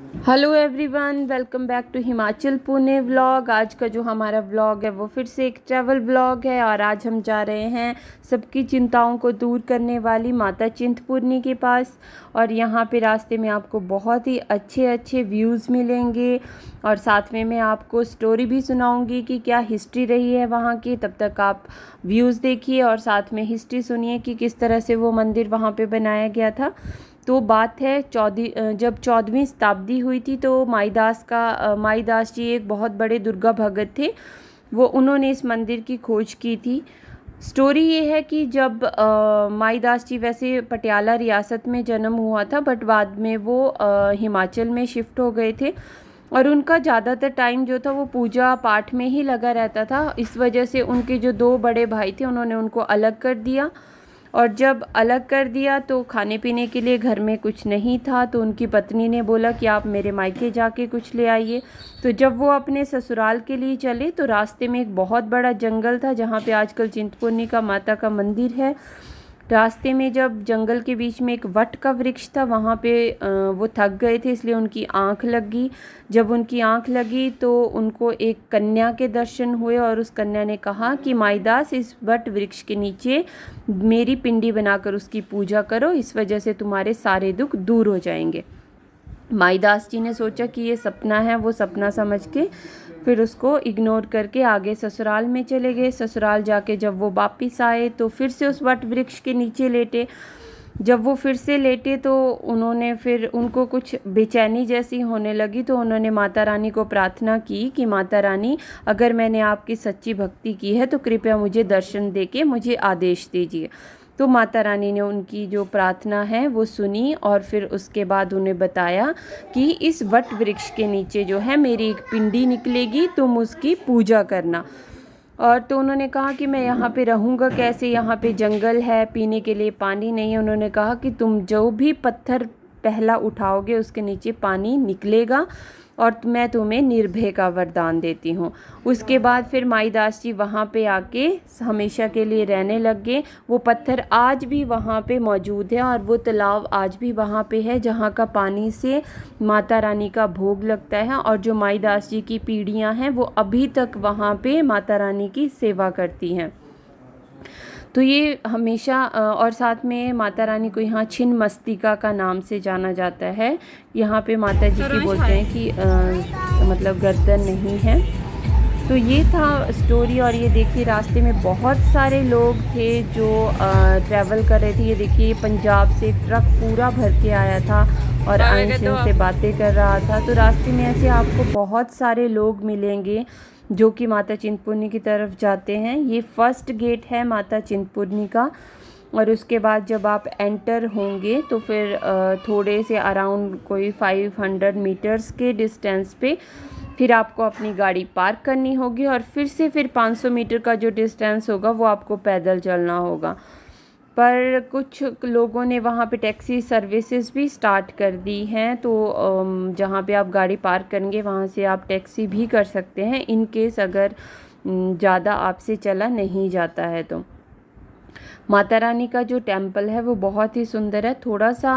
Hello everyone, welcome back to Himachal Pune vlog. आज का जो हमारा व्लॉग है वो फिर से एक ट्रैवल व्लॉग है और आज हम जा रहे हैं सबकी चिंताओं को दूर करने वाली माता चिंतपूर्णी के पास। और यहाँ पे रास्ते में आपको बहुत ही अच्छे अच्छे व्यूज़ मिलेंगे और साथ में मैं आपको स्टोरी भी सुनाऊंगी कि क्या हिस्ट्री रही है वहाँ की। तब तक आप व्यूज़ देखिए और साथ में हिस्ट्री सुनिए कि किस तरह से वो मंदिर वहाँ पे बनाया गया था। तो बात है जब 14वीं शताब्दी हुई थी तो माईदास जी एक बहुत बड़े दुर्गा भगत थे। वो उन्होंने इस मंदिर की खोज की थी। स्टोरी ये है कि जब माईदास जी वैसे पटियाला रियासत में जन्म हुआ था, बट बाद में वो हिमाचल में शिफ्ट हो गए थे और उनका ज़्यादातर टाइम जो था वो पूजा पाठ में ही लगा रहता था। इस वजह से उनके जो दो बड़े भाई थे उन्होंने उनको अलग कर दिया और जब अलग कर दिया तो खाने पीने के लिए घर में कुछ नहीं था, तो उनकी पत्नी ने बोला कि आप मेरे मायके जाके कुछ ले आइए। तो जब वो अपने ससुराल के लिए चले तो रास्ते में एक बहुत बड़ा जंगल था जहाँ पे आजकल चिंतपूर्णी का माता का मंदिर है। रास्ते में जब जंगल के बीच में एक वट का वृक्ष था वहाँ पे वो थक गए थे, इसलिए उनकी आँख लगी। जब उनकी आँख लगी तो उनको एक कन्या के दर्शन हुए और उस कन्या ने कहा कि माईदास, इस वट वृक्ष के नीचे मेरी पिंडी बनाकर उसकी पूजा करो, इस वजह से तुम्हारे सारे दुख दूर हो जाएंगे। माईदास जी ने सोचा कि ये सपना है, वो सपना समझ के फिर उसको इग्नोर करके आगे ससुराल में चले गए। ससुराल जाके जब वो वापिस आए तो फिर से उस वट वृक्ष के नीचे लेटे। जब वो फिर से लेटे तो उनको कुछ बेचैनी जैसी होने लगी, तो उन्होंने माता रानी को प्रार्थना की कि माता रानी, अगर मैंने आपकी सच्ची भक्ति की है तो कृपया मुझे दर्शन देके मुझे आदेश दीजिए। तो माता रानी ने उनकी जो प्रार्थना है वो सुनी और फिर उसके बाद उन्हें बताया कि इस वट वृक्ष के नीचे जो है मेरी एक पिंडी निकलेगी, तुम उसकी पूजा करना। और तो उन्होंने कहा कि मैं यहाँ पे रहूँगा कैसे, यहाँ पे जंगल है, पीने के लिए पानी नहीं है। उन्होंने कहा कि तुम जो भी पत्थर पहला उठाओगे उसके नीचे पानी निकलेगा और मैं तुम्हें निर्भय का वरदान देती हूँ। उसके बाद फिर माईदास जी वहाँ पे आके हमेशा के लिए रहने लग गए। वो पत्थर आज भी वहाँ पे मौजूद है और वो तालाब आज भी वहाँ पे है जहाँ का पानी से माता रानी का भोग लगता है। और जो माईदास जी की पीढ़ियाँ हैं वो अभी तक वहाँ पे माता रानी की सेवा करती हैं। तो ये हमेशा और साथ में माता रानी को यहाँ छिन्नमस्तिका का नाम से जाना जाता है। यहाँ पे माता जी की बोलते हैं कि मतलब गर्दन नहीं है। तो ये था स्टोरी। और ये देखिए रास्ते में बहुत सारे लोग थे जो ट्रैवल कर रहे थे। ये देखिए पंजाब से एक ट्रक पूरा भर के आया था और अंश से बातें कर रहा था। तो रास्ते में ऐसे आपको बहुत सारे लोग मिलेंगे जो कि माता चिंतपूर्णी की तरफ जाते हैं। ये फर्स्ट गेट है माता चिंतपूर्णी का। और उसके बाद जब आप एंटर होंगे तो फिर थोड़े से अराउंड कोई 500 मीटर्स के डिस्टेंस पे फिर आपको अपनी गाड़ी पार्क करनी होगी और फिर 500 मीटर का जो डिस्टेंस होगा वो आपको पैदल चलना होगा। पर कुछ लोगों ने वहाँ पे टैक्सी सर्विसेज भी स्टार्ट कर दी हैं, तो जहाँ पे आप गाड़ी पार्क करेंगे वहाँ से आप टैक्सी भी कर सकते हैं इन केस अगर ज़्यादा आपसे चला नहीं जाता है। तो माता रानी का जो टेम्पल है वो बहुत ही सुंदर है। थोड़ा सा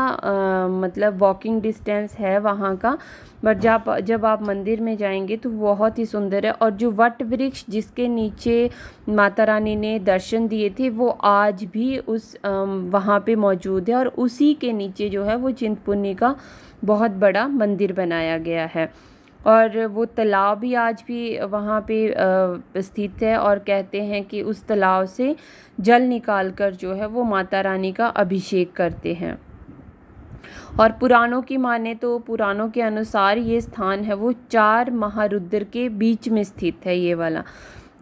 मतलब वॉकिंग डिस्टेंस है वहाँ का, बट जब आप मंदिर में जाएंगे तो बहुत ही सुंदर है। और जो वट वृक्ष जिसके नीचे माता रानी ने दर्शन दिए थे वो आज भी वहाँ पे मौजूद है और उसी के नीचे जो है वो चिंतपूर्णी का बहुत बड़ा मंदिर बनाया गया है। और वो तालाब भी आज भी वहाँ पे स्थित है और कहते हैं कि उस तालाब से जल निकाल कर जो है वो माता रानी का अभिषेक करते हैं। और पुराणों की माने तो पुराणों के अनुसार ये स्थान है वो 4 महारुद्र के बीच में स्थित है ये वाला।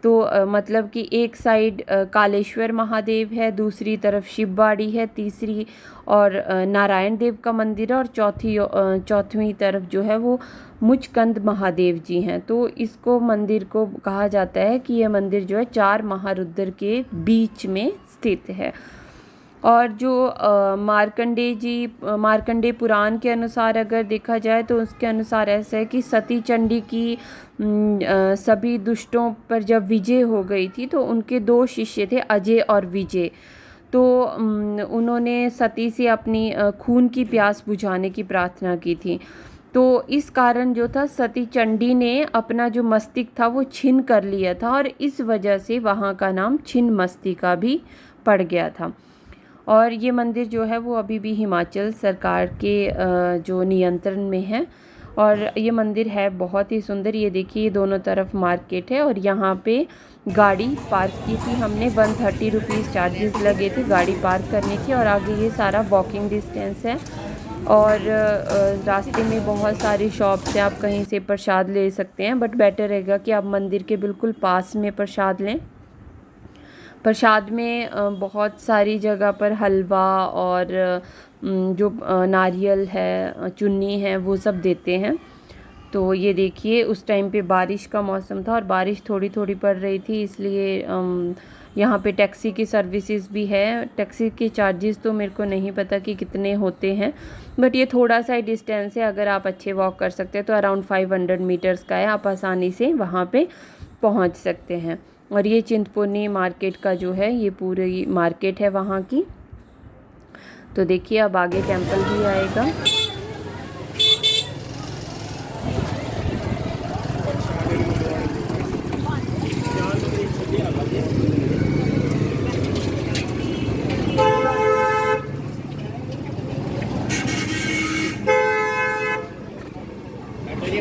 तो मतलब कि एक साइड कालेश्वर महादेव है, दूसरी तरफ शिवबाड़ी है, तीसरी और नारायण देव का मंदिर है और चौथीं तरफ जो है वो मुचकंद महादेव जी हैं। तो इसको मंदिर को कहा जाता है कि यह मंदिर जो है 4 महारुद्र के बीच में स्थित है। और जो मार्कंडे पुराण के अनुसार अगर देखा जाए तो उसके अनुसार ऐसा है कि सती चंडी की सभी दुष्टों पर जब विजय हो गई थी तो उनके 2 शिष्य थे, अजय और विजय। तो उन्होंने सती से अपनी खून की प्यास बुझाने की प्रार्थना की थी। तो इस कारण जो था सती चंडी ने अपना जो मस्तिष्क था वो छीन कर लिया था और इस वजह से वहाँ का नाम छिन्नमस्तिका भी पड़ गया था। और ये मंदिर जो है वो अभी भी हिमाचल सरकार के जो नियंत्रण में है और ये मंदिर है बहुत ही सुंदर। ये देखिए दोनों तरफ मार्केट है और यहाँ पे गाड़ी पार्क की थी हमने, 130 रुपीज़ चार्जेस लगे थे गाड़ी पार्क करने की। और आगे ये सारा वॉकिंग डिस्टेंस है और रास्ते में बहुत सारी शॉप्स हैं, आप कहीं से प्रसाद ले सकते हैं, बट बेटर रहेगा कि आप मंदिर के बिल्कुल पास में प्रसाद लें। प्रसाद में बहुत सारी जगह पर हलवा और जो नारियल है, चुन्नी है, वो सब देते हैं। तो ये देखिए उस टाइम पे बारिश का मौसम था और बारिश थोड़ी थोड़ी पड़ रही थी, इसलिए यहाँ पे टैक्सी की सर्विसेज भी है। टैक्सी के चार्जेस तो मेरे को नहीं पता कि कितने होते हैं, बट ये थोड़ा सा ही डिस्टेंस है, अगर आप अच्छे वॉक कर सकते हैं तो अराउंड 500 मीटर्स का है, आप आसानी से वहाँ पे पहुँच सकते हैं। और ये चिंतपूर्णी मार्केट का जो है ये पूरी मार्केट है वहाँ की। तो देखिए अब आगे टेंपल भी आएगा।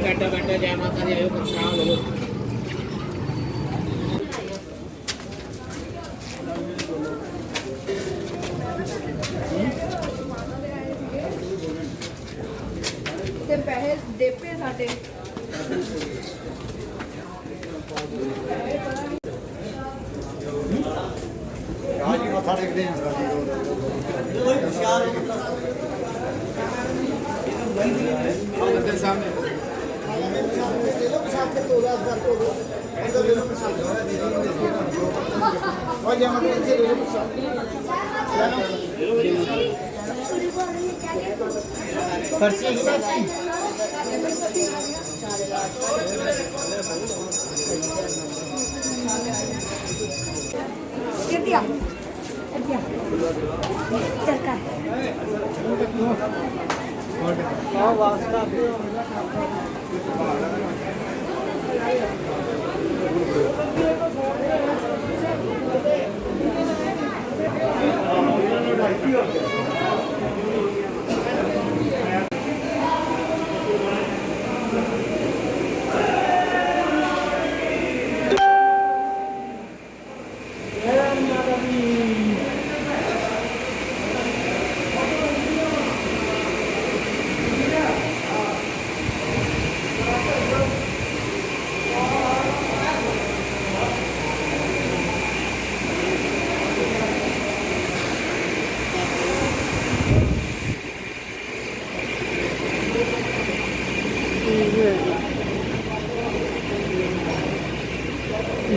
बैठो जय माता दी, आयो प्रसाद लो। ਤੇ ਪੈਸੇ ਦੇਪੇ ਸਾਡੇ ਰਾਜੀ ਮੱਥਾ ਟੇਕਦੇ ਆਂ अंदर सामने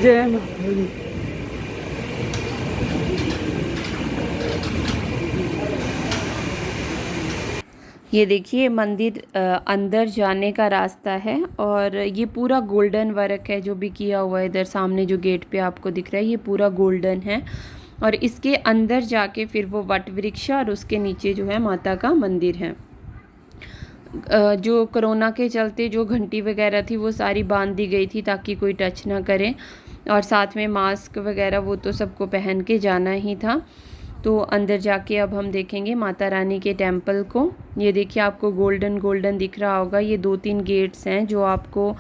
जय माता दी। ये देखिए मंदिर अंदर जाने का रास्ता है और ये पूरा गोल्डन वर्क है जो भी किया हुआ है। इधर सामने जो गेट पे आपको दिख रहा है ये पूरा गोल्डन है और इसके अंदर जाके फिर वो वट वृक्ष और उसके नीचे जो है माता का मंदिर है। जो कोरोना के चलते जो घंटी वगैरह थी वो सारी बांध दी गई थी ताकि कोई टच ना करे और साथ में मास्क वगैरह वो तो सबको पहन के जाना ही था। तो अंदर जाके अब हम देखेंगे माता रानी के टेंपल को। ये देखिए आपको गोल्डन गोल्डन दिख रहा होगा, ये 2-3 गेट्स हैं जो आपको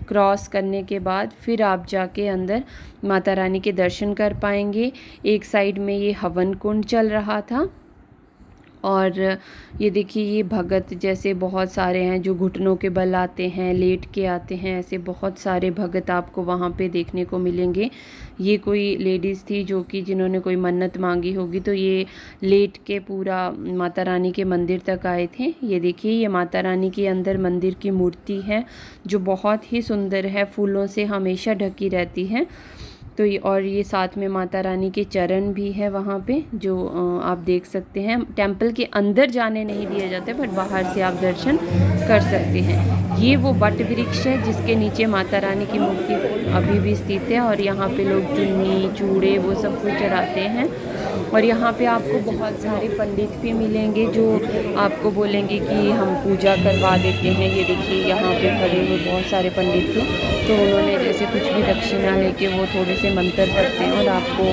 क्रॉस करने के बाद फिर आप जाके अंदर माता रानी के दर्शन कर पाएंगे। एक साइड में ये हवन कुंड चल रहा था और ये देखिए ये भगत जैसे बहुत सारे हैं जो घुटनों के बल आते हैं, लेट के आते हैं, ऐसे बहुत सारे भगत आपको वहाँ पे देखने को मिलेंगे। ये कोई लेडीज़ थी जो कि जिन्होंने कोई मन्नत मांगी होगी तो ये लेट के पूरा माता रानी के मंदिर तक आए थे। ये देखिए ये माता रानी के अंदर मंदिर की मूर्ति है जो बहुत ही सुंदर है, फूलों से हमेशा ढकी रहती है। तो ये और ये साथ में माता रानी के चरण भी है वहाँ पे जो आप देख सकते हैं। टेंपल के अंदर जाने नहीं दिए जाते बट बाहर से आप दर्शन कर सकते हैं। ये वो वट वृक्ष है जिसके नीचे माता रानी की मूर्ति अभी भी स्थित है और यहाँ पे लोग चुन्नी चूड़े वो सब कुछ चढ़ाते हैं और यहाँ पे आपको बहुत सारे पंडित भी मिलेंगे जो आपको बोलेंगे कि हम पूजा करवा देते हैं। ये देखिए यहाँ पे खड़े हुए बहुत सारे पंडित थे, तो उन्होंने जैसे कुछ भी दक्षिणा लेके वो थोड़े से मंत्र पढ़ते हैं और आपको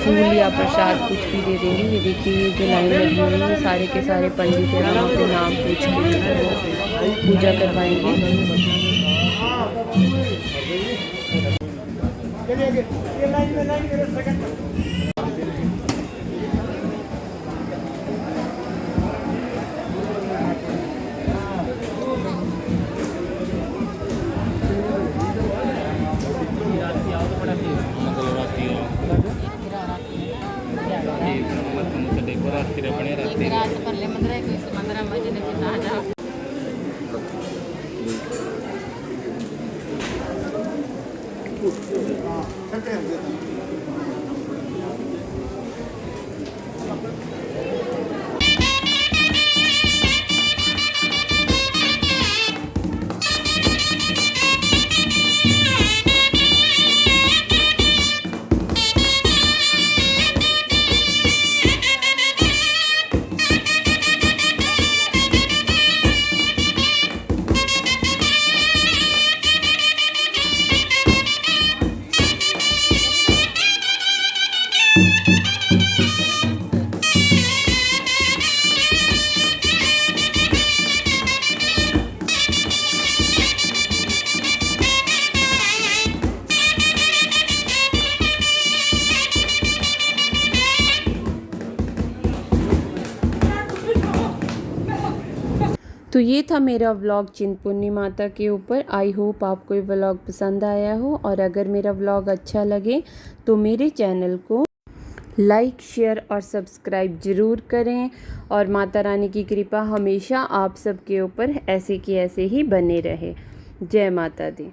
फूल या प्रसाद कुछ भी दे देंगे। ये देखिए ये जो लाइन लगी हुई है सारे के सारे पंडित हैं, वहाँ पे नाम पूछ के वो पूजा करवाएंगे। तो ये था मेरा व्लॉग चिंतपूर्णी माता के ऊपर। आई होप आपको ये व्लॉग पसंद आया हो, और अगर मेरा व्लॉग अच्छा लगे तो मेरे चैनल को लाइक, शेयर और सब्सक्राइब ज़रूर करें। और माता रानी की कृपा हमेशा आप सबके ऊपर ऐसे की ऐसे ही बने रहे। जय माता दी।